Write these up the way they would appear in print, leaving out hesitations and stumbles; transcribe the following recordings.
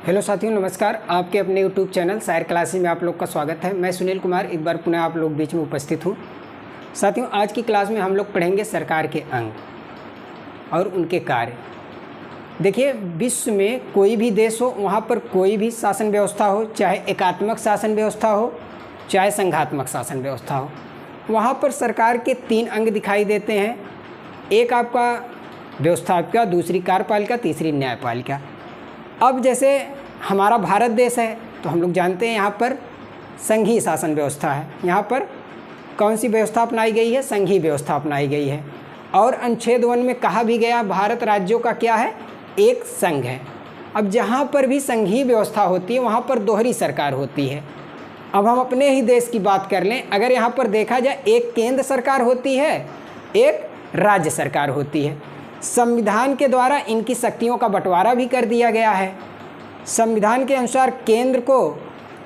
Hello साथियों, नमस्कार। आपके अपने यूट्यूब चैनल शायर क्लासेस में आप लोग का स्वागत है। मैं सुनील कुमार एक बार पुनः आप लोग बीच में उपस्थित हूँ। साथियों, आज की क्लास में हम लोग पढ़ेंगे सरकार के अंग और उनके कार्य। देखिए, विश्व में कोई भी देश हो, वहाँ पर कोई भी शासन व्यवस्था हो, चाहे एकात्मक शासन व्यवस्था हो चाहे संघात्मक शासन व्यवस्था हो, वहाँ पर सरकार के 3 अंग दिखाई देते हैं। एक आपका व्यवस्थापिका, दूसरी कार्यपालिका, तीसरी न्यायपालिका। अब जैसे हमारा भारत देश है तो हम लोग जानते हैं यहाँ पर संघीय शासन व्यवस्था है। यहाँ पर कौन सी व्यवस्था अपनाई गई है? संघीय व्यवस्था अपनाई गई है। और अनुच्छेद 1 में कहा भी गया, भारत राज्यों का क्या है? एक संघ है। अब जहाँ पर भी संघीय व्यवस्था होती है वहाँ पर दोहरी सरकार होती है। अब हम अपने ही देश की बात कर लें, अगर यहाँ पर देखा जाए, एक केंद्र सरकार होती है, एक राज्य सरकार होती है। संविधान के द्वारा इनकी शक्तियों का बंटवारा भी कर दिया गया है। संविधान के अनुसार केंद्र को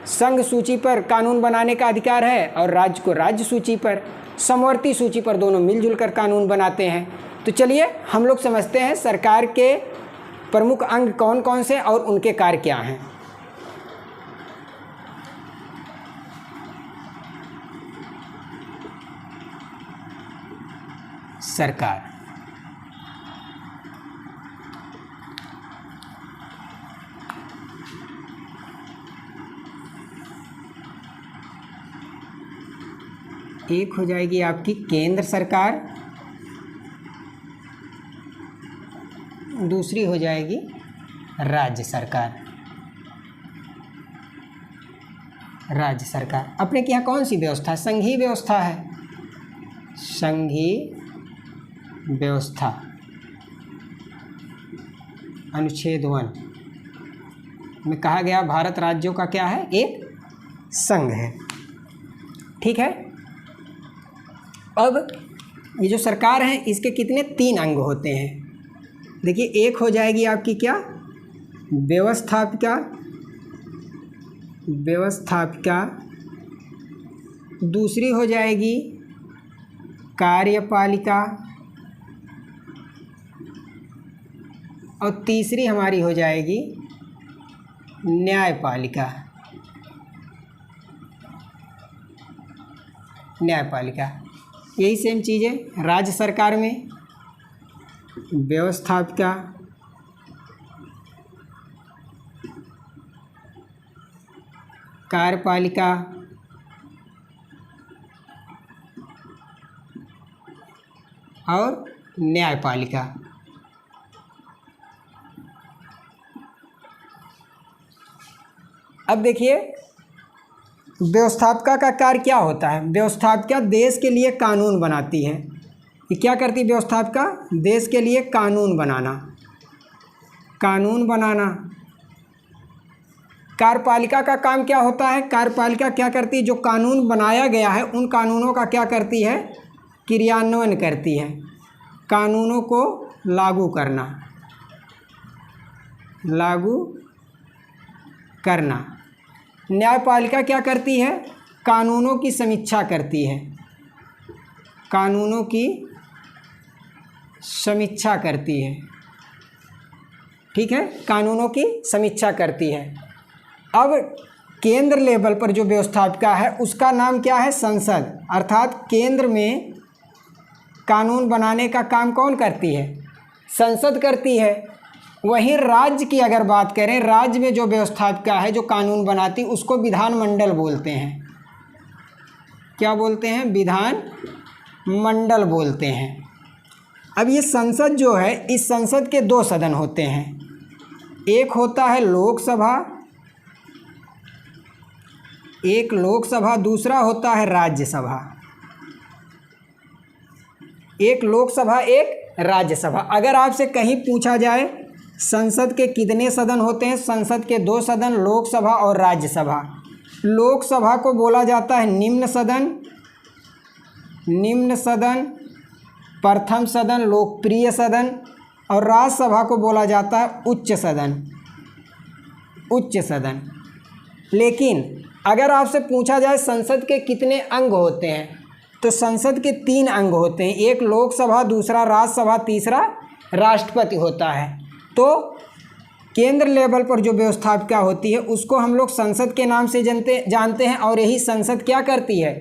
संघ सूची पर कानून बनाने का अधिकार है और राज्य को राज्य सूची पर, समवर्ती सूची पर, दोनों मिलजुल कर कानून बनाते हैं। तो चलिए हम लोग समझते हैं सरकार के प्रमुख अंग कौन कौन से और उनके कार्य क्या हैं। सरकार एक हो जाएगी आपकी केंद्र सरकार, दूसरी हो जाएगी राज्य सरकार। राज्य सरकार अपने के यहाँ कौन सी व्यवस्था है? संघीय व्यवस्था है। संघीय व्यवस्था अनुच्छेद 1 में कहा गया भारत राज्यों का क्या है? एक संघ है। ठीक है। अब ये जो सरकार है इसके कितने 3 अंग होते हैं। देखिए, एक हो जाएगी आपकी क्या? व्यवस्थापिका। व्यवस्थापिका। दूसरी हो जाएगी कार्यपालिका और तीसरी हमारी हो जाएगी न्यायपालिका। न्यायपालिका यही सेम चीज़ है। राज्य सरकार में व्यवस्थापिका, कार्यपालिका और न्यायपालिका। अब देखिए, व्यवस्थापिका का कार्य क्या होता है? व्यवस्थापिका देश के लिए कानून बनाती है। ये क्या करती है व्यवस्थापिका? देश के लिए कानून बनाना। कानून बनाना। कार्यपालिका का काम क्या होता है? कार्यपालिका क्या करती है? जो कानून बनाया गया है उन कानूनों का क्या करती है? क्रियान्वयन करती है। कानूनों को लागू करना। लागू करना। न्यायपालिका क्या करती है? कानूनों की समीक्षा करती है। कानूनों की समीक्षा करती है। ठीक है, कानूनों की समीक्षा करती है। अब केंद्र लेवल पर जो व्यवस्थापिका है उसका नाम क्या है? संसद। अर्थात केंद्र में कानून बनाने का काम कौन करती है? संसद करती है। वहीं राज्य की अगर बात करें, राज्य में जो व्यवस्थापिका है जो कानून बनाती है उसको विधानमंडल बोलते हैं। क्या बोलते हैं? विधान मंडल बोलते हैं। अब ये संसद जो है, इस संसद के 2 सदन होते हैं। एक होता है लोकसभा, एक लोकसभा, दूसरा होता है राज्यसभा। एक लोकसभा, एक राज्यसभा। अगर आपसे कहीं पूछा जाए संसद के कितने सदन होते हैं? संसद के 2 सदन, लोकसभा और राज्यसभा। लोकसभा को बोला जाता है निम्न सदन, निम्न सदन, प्रथम सदन, लोकप्रिय सदन, और राज्यसभा को बोला जाता है उच्च सदन, उच्च सदन। लेकिन अगर आपसे पूछा जाए संसद के कितने अंग होते हैं, तो संसद के 3 अंग होते हैं। एक लोकसभा, दूसरा राज्यसभा, तीसरा राष्ट्रपति होता है। तो केंद्र लेवल पर जो व्यवस्थापिका होती है उसको हम लोग संसद के नाम से जानते हैं, और यही संसद क्या करती है,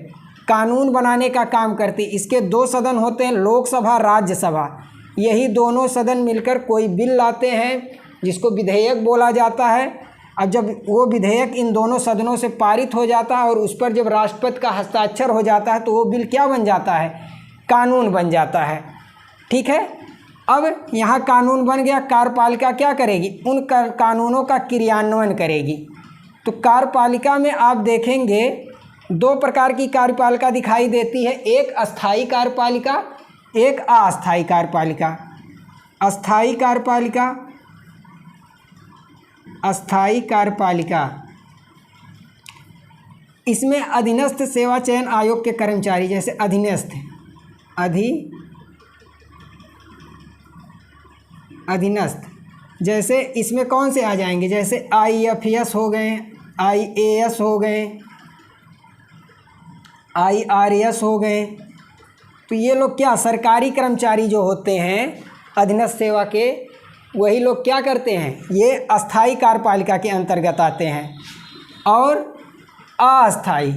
कानून बनाने का काम करती है। इसके दो सदन होते हैं, लोकसभा, राज्यसभा। यही दोनों सदन मिलकर कोई बिल लाते हैं जिसको विधेयक बोला जाता है। अब जब वो विधेयक इन दोनों सदनों से पारित हो जाता है और उस पर जब राष्ट्रपति का हस्ताक्षर हो जाता है तो वो बिल क्या बन जाता है, कानून बन जाता है। ठीक है, अब यहाँ कानून बन गया, कार्यपालिका क्या करेगी, उन कानूनों का क्रियान्वयन करेगी। तो कार्यपालिका में आप देखेंगे दो प्रकार की कार्यपालिका दिखाई देती है, एक अस्थाई कार्यपालिका, एक अस्थाई कार्यपालिका। अस्थाई कार्यपालिका, अस्थाई कार्यपालिका, इसमें अधीनस्थ सेवा चयन आयोग के कर्मचारी, जैसे अधीनस्थ, अधीनस्थ, जैसे इसमें कौन से आ जाएंगे, जैसे IAFS हो गए, IAS हो गए, IRS हो गए। तो ये लोग क्या, सरकारी कर्मचारी जो होते हैं अधीनस्थ सेवा के, वही लोग क्या करते हैं, ये अस्थाई कार्यपालिका के अंतर्गत आते हैं। और अस्थाई,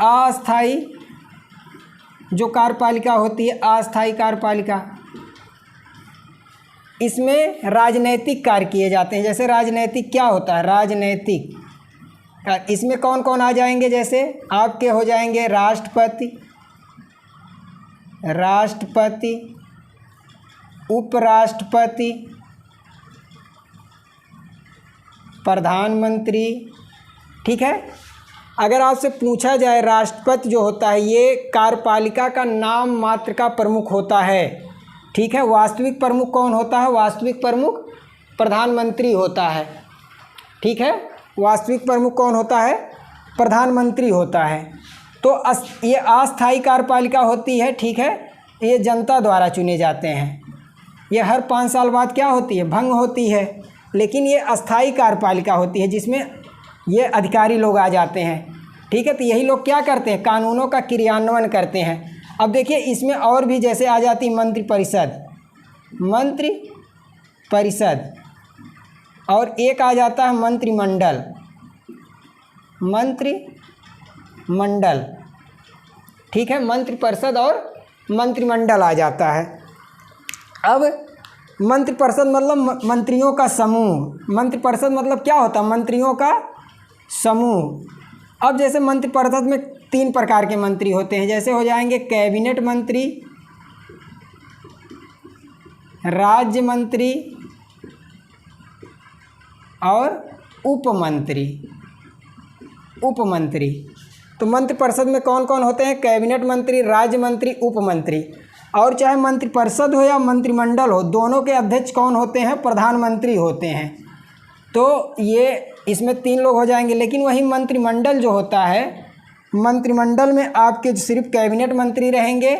अस्थाई जो कार्यपालिका होती है, अस्थाई कार्यपालिका, इसमें राजनैतिक कार्य किए जाते हैं। जैसे राजनैतिक क्या होता है, राजनैतिक, इसमें कौन कौन आ जाएंगे, जैसे आपके हो जाएंगे राष्ट्रपति, राष्ट्रपति, उपराष्ट्रपति, प्रधानमंत्री। ठीक है, अगर आपसे पूछा जाए राष्ट्रपति जो होता है ये कार्यपालिका का नाम मात्र का प्रमुख होता है। ठीक है, वास्तविक प्रमुख कौन होता है, वास्तविक प्रमुख प्रधानमंत्री होता है। ठीक है, वास्तविक प्रमुख कौन होता है, प्रधानमंत्री होता है। तो ये अस्थाई कार्यपालिका होती है। ठीक है, ये जनता द्वारा चुने जाते हैं, ये हर 5 साल बाद क्या होती है, भंग होती है। लेकिन ये अस्थाई कार्यपालिका होती है जिसमें ये अधिकारी लोग आ जाते हैं। ठीक है, तो यही लोग क्या करते हैं, कानूनों का क्रियान्वयन करते हैं। अब देखिए इसमें और भी जैसे आ जाती मंत्रिपरिषद, मंत्रिपरिषद, और एक आ जाता है मंत्रिमंडल, मंत्रिमंडल। ठीक है, मंत्रिपरिषद और मंत्रिमंडल आ जाता है। अब मंत्रिपरिषद मतलब मंत्रियों का समूह, मंत्रिपरिषद मतलब क्या होता है, मंत्रियों का समूह। अब जैसे मंत्रिपरिषद में 3 प्रकार के मंत्री होते हैं, जैसे हो जाएंगे कैबिनेट मंत्री, राज्य मंत्री और उपमंत्री, उपमंत्री। तो मंत्रिपरिषद में कौन कौन होते हैं, कैबिनेट मंत्री, राज्य मंत्री, उपमंत्री। और चाहे मंत्रिपरिषद हो या मंत्रिमंडल हो, दोनों के अध्यक्ष कौन होते हैं, प्रधानमंत्री होते हैं। तो ये इसमें 3 लोग हो जाएंगे। लेकिन वही मंत्रिमंडल जो होता है, मंत्रिमंडल में आपके सिर्फ कैबिनेट मंत्री रहेंगे,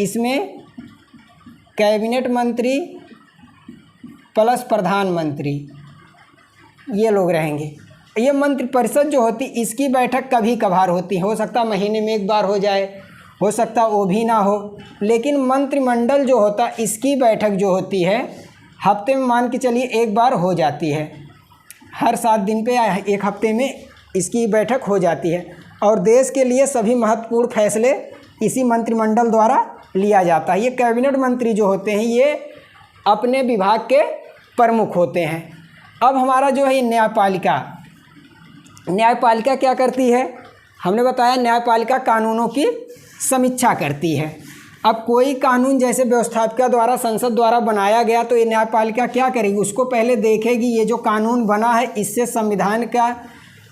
इसमें कैबिनेट मंत्री प्लस प्रधानमंत्री, ये लोग रहेंगे। ये मंत्रिपरिषद जो होती इसकी बैठक कभी कभार होती है, हो सकता महीने में 1 बार हो जाए, हो सकता वो भी ना हो। लेकिन मंत्रिमंडल जो होता इसकी बैठक जो होती है हफ्ते में मान के चलिए 1 बार हो जाती है, हर 7 दिन पे 1 हफ्ते में इसकी बैठक हो जाती है। और देश के लिए सभी महत्वपूर्ण फैसले इसी मंत्रिमंडल द्वारा लिया जाता है। ये कैबिनेट मंत्री जो होते हैं ये अपने विभाग के प्रमुख होते हैं। अब हमारा जो है ये न्यायपालिका, न्यायपालिका क्या करती है, हमने बताया न्यायपालिका कानूनों की समीक्षा करती है। अब कोई कानून जैसे व्यवस्थापिका द्वारा, संसद द्वारा बनाया गया, तो ये न्यायपालिका क्या करेगी, उसको पहले देखेगी ये जो कानून बना है इससे संविधान का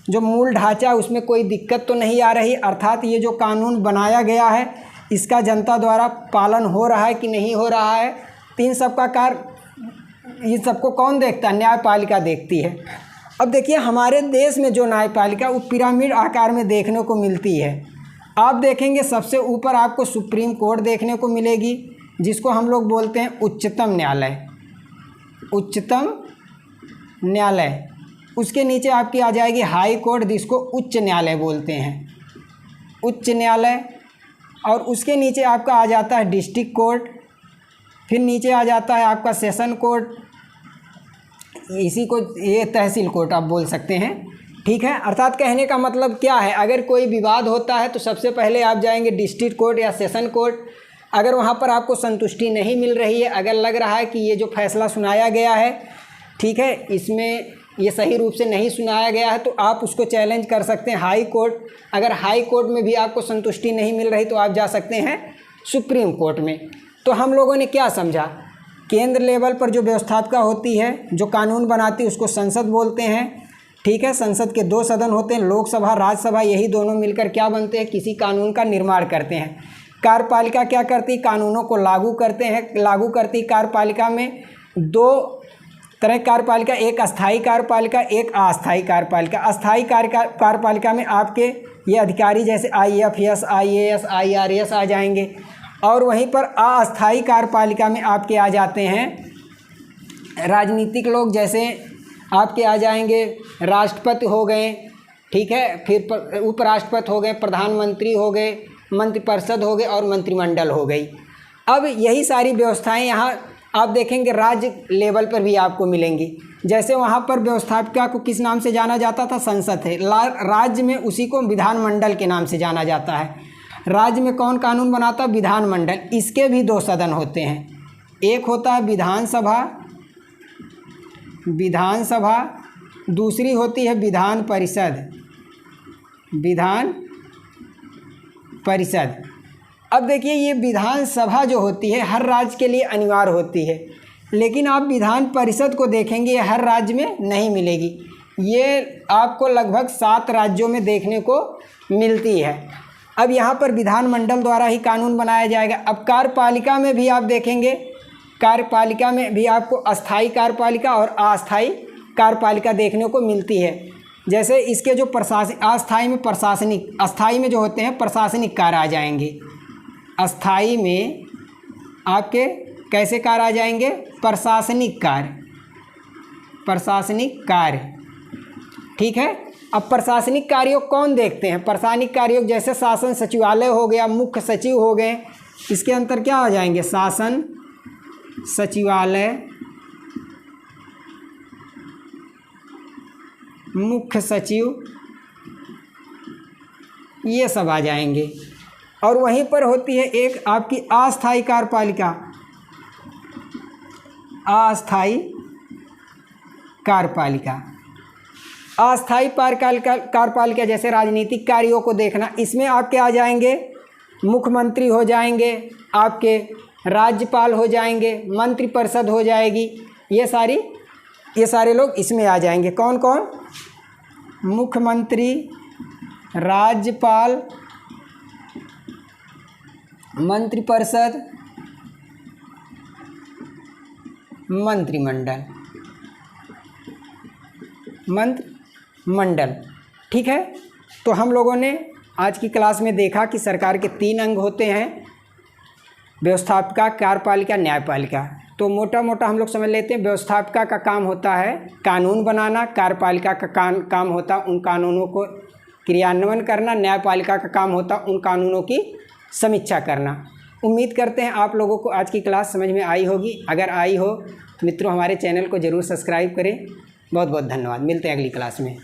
जो मूल ढांचा है उसमें कोई दिक्कत तो नहीं आ रही, अर्थात ये जो कानून बनाया गया है इसका जनता द्वारा पालन हो रहा है कि नहीं हो रहा है। तो इन सब का कार्य, इन सबको कौन देखता है, न्यायपालिका देखती है। अब देखिए हमारे देश में जो न्यायपालिका वो पिरामिड आकार में देखने को मिलती है। आप देखेंगे सबसे ऊपर आपको सुप्रीम कोर्ट देखने को मिलेगी, जिसको हम लोग बोलते हैं उच्चतम न्यायालय, उच्चतम न्यायालय। उसके नीचे आपकी आ जाएगी हाई कोर्ट, जिसको उच्च न्यायालय बोलते हैं, उच्च न्यायालय। और उसके नीचे आपका आ जाता है डिस्ट्रिक्ट कोर्ट, फिर नीचे आ जाता है आपका सेशन कोर्ट, इसी को ये तहसील कोर्ट आप बोल सकते हैं, ठीक है। अर्थात कहने का मतलब क्या है, अगर कोई विवाद होता है तो सबसे पहले आप जाएंगे डिस्ट्रिक्ट कोर्ट या सेशन कोर्ट। अगर वहाँ पर आपको संतुष्टि नहीं मिल रही है, अगर लग रहा है कि ये जो फैसला सुनाया गया है, ठीक है, इसमें ये सही रूप से नहीं सुनाया गया है, तो आप उसको चैलेंज कर सकते हैं हाई कोर्ट। अगर हाई कोर्ट में भी आपको संतुष्टि नहीं मिल रही तो आप जा सकते हैं सुप्रीम कोर्ट में। तो हम लोगों ने क्या समझा, केंद्र लेवल पर जो व्यवस्थापिका होती है, जो कानून बनाती है, उसको संसद बोलते हैं, ठीक है। संसद के 2 सदन होते हैं, लोकसभा, राज्यसभा, यही दोनों मिलकर क्या बनते हैं, किसी कानून का निर्माण करते हैं। कार्यपालिका क्या करती है, कानूनों को लागू करते हैं, लागू करती। कार्यपालिका में 2 तरह कार्यपालिका, एक अस्थाई कार्यपालिका, एक अस्थाई कार्यपालिका। अस्थाई कार्यपालिका में आपके ये अधिकारी जैसे IAFS, IAS, IRAS आ जाएंगे, और वहीं पर अस्थाई कार्यपालिका में आपके आ जाते हैं राजनीतिक लोग, जैसे आपके आ जाएंगे राष्ट्रपति हो गए, ठीक है, फिर उपराष्ट्रपति हो गए, प्रधानमंत्री हो गए, मंत्रिपरिषद हो गए और मंत्रिमंडल हो गई। अब यही सारी व्यवस्थाएं यहाँ आप देखेंगे राज्य लेवल पर भी आपको मिलेंगी। जैसे वहाँ पर व्यवस्थापिका को किस नाम से जाना जाता था, संसद है, राज्य में उसी को विधानमंडल के नाम से जाना जाता है। राज्य में कौन कानून बनाता, विधानमंडल। इसके भी 2 सदन होते हैं, एक होता है विधानसभा, दूसरी होती है विधान परिषद। अब देखिए, ये विधानसभा जो होती है हर राज्य के लिए अनिवार्य होती है, लेकिन आप विधान परिषद को देखेंगे ये हर राज्य में नहीं मिलेगी। ये आपको लगभग 7 राज्यों में देखने को मिलती है। अब यहाँ पर विधानमंडल द्वारा ही कानून बनाया जाएगा। अब कार्यपालिका में भी आप देखेंगे, कार्यपालिका में भी आपको अस्थाई कार्यपालिका और अस्थाई कार्यपालिका देखने को मिलती है। जैसे इसके जो अस्थाई में जो होते हैं प्रशासनिक कार्य आ जाएंगे, अस्थाई में आपके कैसे कार्य आ जाएंगे, प्रशासनिक कार्य, ठीक है। अब प्रशासनिक कार्यों कौन देखते हैं, प्रशासनिक कार्यों जैसे शासन सचिवालय हो गया, मुख्य सचिव हो गए, इसके अंतर क्या आ जाएंगे, शासन सचिवालय, मुख्य सचिव, ये सब आ जाएंगे। और वहीं पर होती है एक आपकी अस्थाई कार्यपालिका, अस्थाई कार्यपालिका जैसे राजनीतिक कार्यों को देखना, इसमें आपके आ जाएंगे मुख्यमंत्री हो जाएंगे, आपके राज्यपाल हो जाएंगे, मंत्रिपरिषद हो जाएगी, ये सारे लोग इसमें आ जाएंगे। कौन कौन, मुख्यमंत्री, राज्यपाल, मंत्रिपरिषद, मंत्रिमंडल, ठीक है। तो हम लोगों ने आज की क्लास में देखा कि सरकार के 3 अंग होते हैं, व्यवस्थापिका, कार्यपालिका, न्यायपालिका। तो मोटा मोटा हम लोग समझ लेते हैं, व्यवस्थापिका का काम होता है कानून बनाना, कार्यपालिका का काम होता उन कानूनों को क्रियान्वयन करना, न्यायपालिका का काम होता उन कानूनों की समीक्षा करना। उम्मीद करते हैं आप लोगों को आज की क्लास समझ में आई होगी। अगर आई हो तो मित्रों हमारे चैनल को ज़रूर सब्सक्राइब करें। बहुत बहुत धन्यवाद, मिलते हैं अगली क्लास में।